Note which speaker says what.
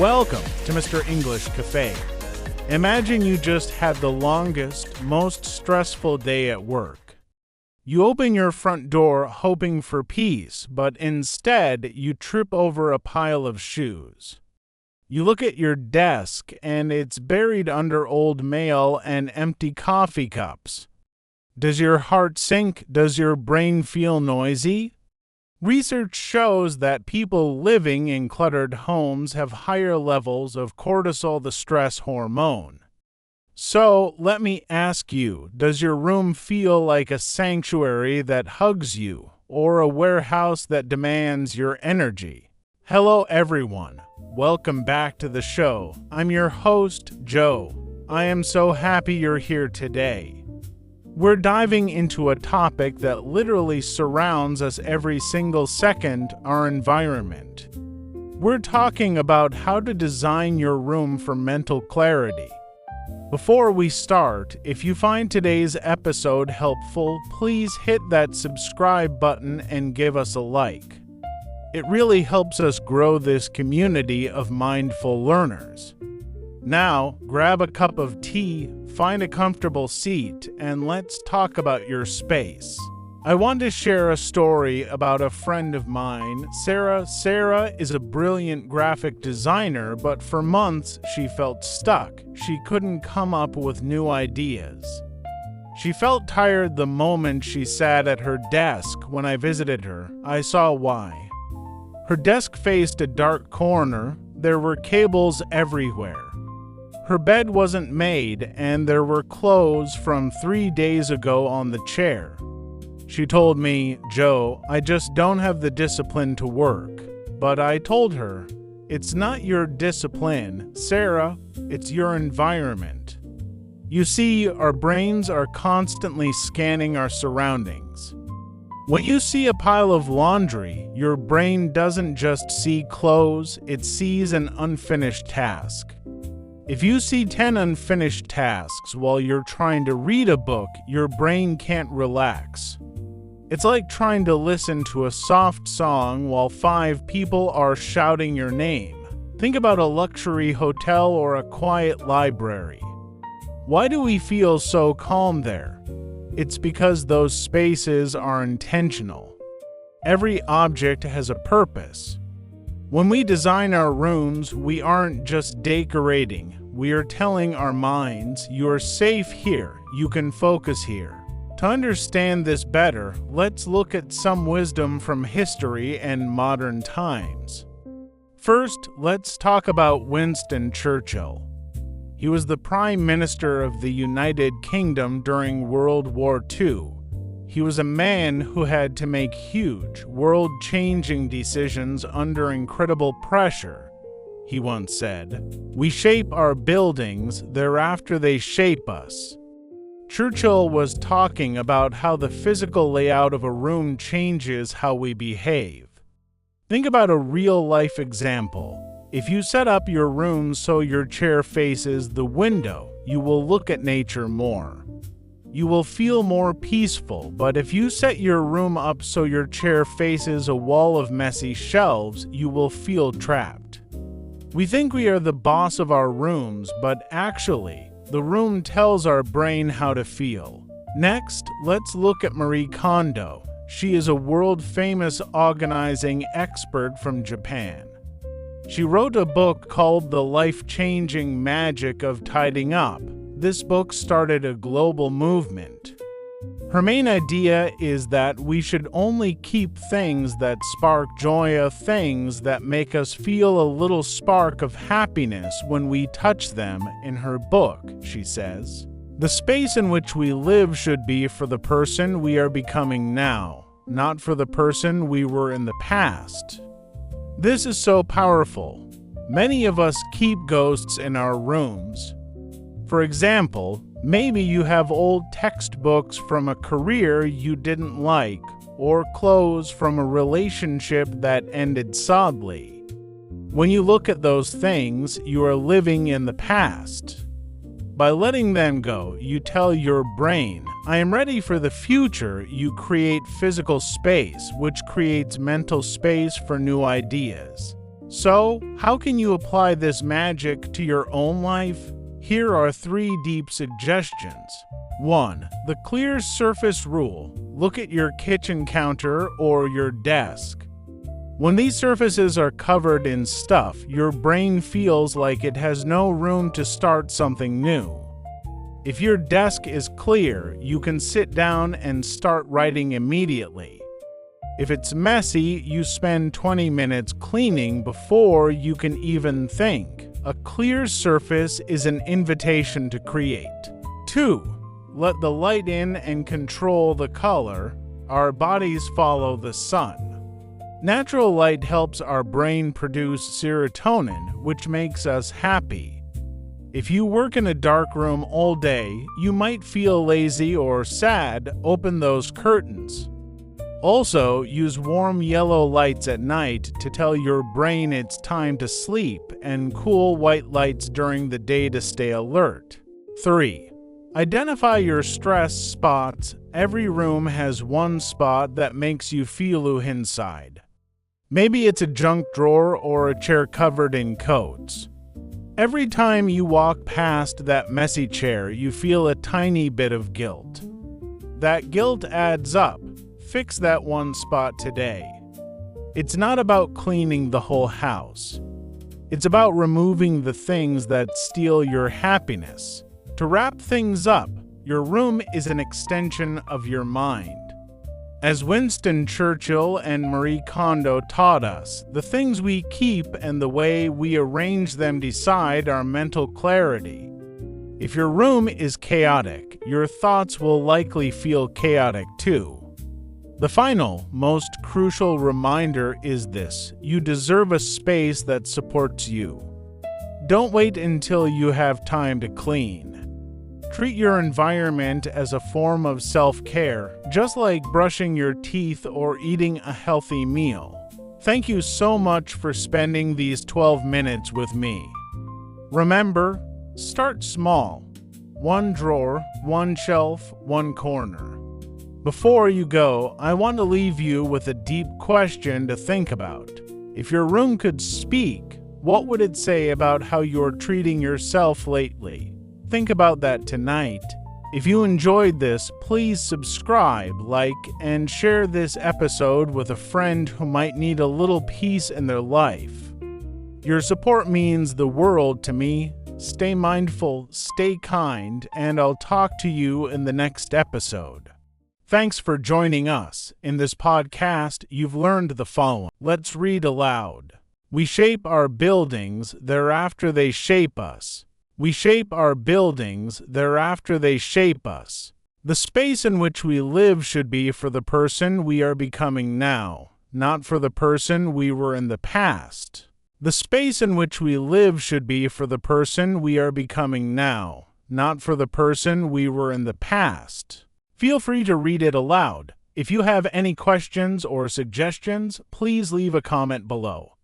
Speaker 1: Welcome to Mr. English Cafe. Imagine you just had the longest, most stressful day at work. You open your front door hoping for peace, but instead you trip over a pile of shoes. You look at your desk and it's buried under old mail and empty coffee cups. Does your heart sink? Does your brain feel noisy? Research shows that people living in cluttered homes have higher levels of cortisol, the stress hormone. So, let me ask you, does your room feel like a sanctuary that hugs you, or a warehouse that demands your energy? Hello everyone, welcome back to the show. I'm your host, Joe. I am so happy you're here today. We're diving into a topic that literally surrounds us every single second, our environment. We're talking about how to design your room for mental clarity. Before we start, if you find today's episode helpful, please hit that subscribe button and give us a like. It really helps us grow this community of mindful learners. Now, grab a cup of tea, find a comfortable seat, and let's talk about your space. I want to share a story about a friend of mine, Sarah. Sarah is a brilliant graphic designer, but for months she felt stuck. She couldn't come up with new ideas. She felt tired the moment she sat at her desk. When I visited her, I saw why. Her desk faced a dark corner. There were cables everywhere. Her bed wasn't made, and there were clothes from 3 days ago on the chair. She told me, "Joe, I just don't have the discipline to work." But I told her, "It's not your discipline, Sarah, it's your environment." You see, our brains are constantly scanning our surroundings. When you see a pile of laundry, your brain doesn't just see clothes, it sees an unfinished task. If you see 10 unfinished tasks while you're trying to read a book, your brain can't relax. It's like trying to listen to a soft song while 5 people are shouting your name. Think about a luxury hotel or a quiet library. Why do we feel so calm there? It's because those spaces are intentional. Every object has a purpose. When we design our rooms, we aren't just decorating. We are telling our minds, you are safe here, you can focus here. To understand this better, let's look at some wisdom from history and modern times. First, let's talk about Winston Churchill. He was the Prime Minister of the United Kingdom during World War II. He was a man who had to make huge, world-changing decisions under incredible pressure. He once said, "We shape our buildings, thereafter they shape us." Churchill was talking about how the physical layout of a room changes how we behave. Think about a real-life example. If you set up your room so your chair faces the window, you will look at nature more. You will feel more peaceful, but if you set your room up so your chair faces a wall of messy shelves, you will feel trapped. We think we are the boss of our rooms, but actually, the room tells our brain how to feel. Next, let's look at Marie Kondo. She is a world-famous organizing expert from Japan. She wrote a book called The Life-Changing Magic of Tidying Up. This book started a global movement. Her main idea is that we should only keep things that spark joy, things that make us feel a little spark of happiness when we touch them. In her book, she says, "The space in which we live should be for the person we are becoming now, not for the person we were in the past." This is so powerful. Many of us keep ghosts in our rooms. For example, maybe you have old textbooks from a career you didn't like, or clothes from a relationship that ended sadly. When you look at those things, you are living in the past. By letting them go, you tell your brain, "I am ready for the future." You create physical space, which creates mental space for new ideas. So, how can you apply this magic to your own life? Here are 3 deep suggestions. 1. The clear surface rule. Look at your kitchen counter or your desk. When these surfaces are covered in stuff, your brain feels like it has no room to start something new. If your desk is clear, you can sit down and start writing immediately. If it's messy, you spend 20 minutes cleaning before you can even think. A clear surface is an invitation to create. 2. Let the light in and control the color. Our bodies follow the sun. Natural light helps our brain produce serotonin, which makes us happy. If you work in a dark room all day, you might feel lazy or sad. Open those curtains. Also, use warm yellow lights at night to tell your brain it's time to sleep, and cool white lights during the day to stay alert. 3. Identify your stress spots. Every room has one spot that makes you feel inside. Maybe it's a junk drawer or a chair covered in coats. Every time you walk past that messy chair, you feel a tiny bit of guilt. That guilt adds up. Fix that one spot today. It's not about cleaning the whole house. It's about removing the things that steal your happiness. To wrap things up, your room is an extension of your mind. As Winston Churchill and Marie Kondo taught us, the things we keep and the way we arrange them decide our mental clarity. If your room is chaotic, your thoughts will likely feel chaotic too. The final, most crucial reminder is this: you deserve a space that supports you. Don't wait until you have time to clean. Treat your environment as a form of self-care, just like brushing your teeth or eating a healthy meal. Thank you so much for spending these 12 minutes with me. Remember, start small. 1 drawer, 1 shelf, 1 corner. Before you go, I want to leave you with a deep question to think about. If your room could speak, what would it say about how you're treating yourself lately? Think about that tonight. If you enjoyed this, please subscribe, like, and share this episode with a friend who might need a little peace in their life. Your support means the world to me. Stay mindful, stay kind, and I'll talk to you in the next episode. Thanks for joining us. In this podcast, you've learned the following. Let's read aloud. We shape our buildings, thereafter they shape us. We shape our buildings, thereafter they shape us. The space in which we live should be for the person we are becoming now, not for the person we were in the past. The space in which we live should be for the person we are becoming now, not for the person we were in the past. Feel free to read it aloud. If you have any questions or suggestions, please leave a comment below.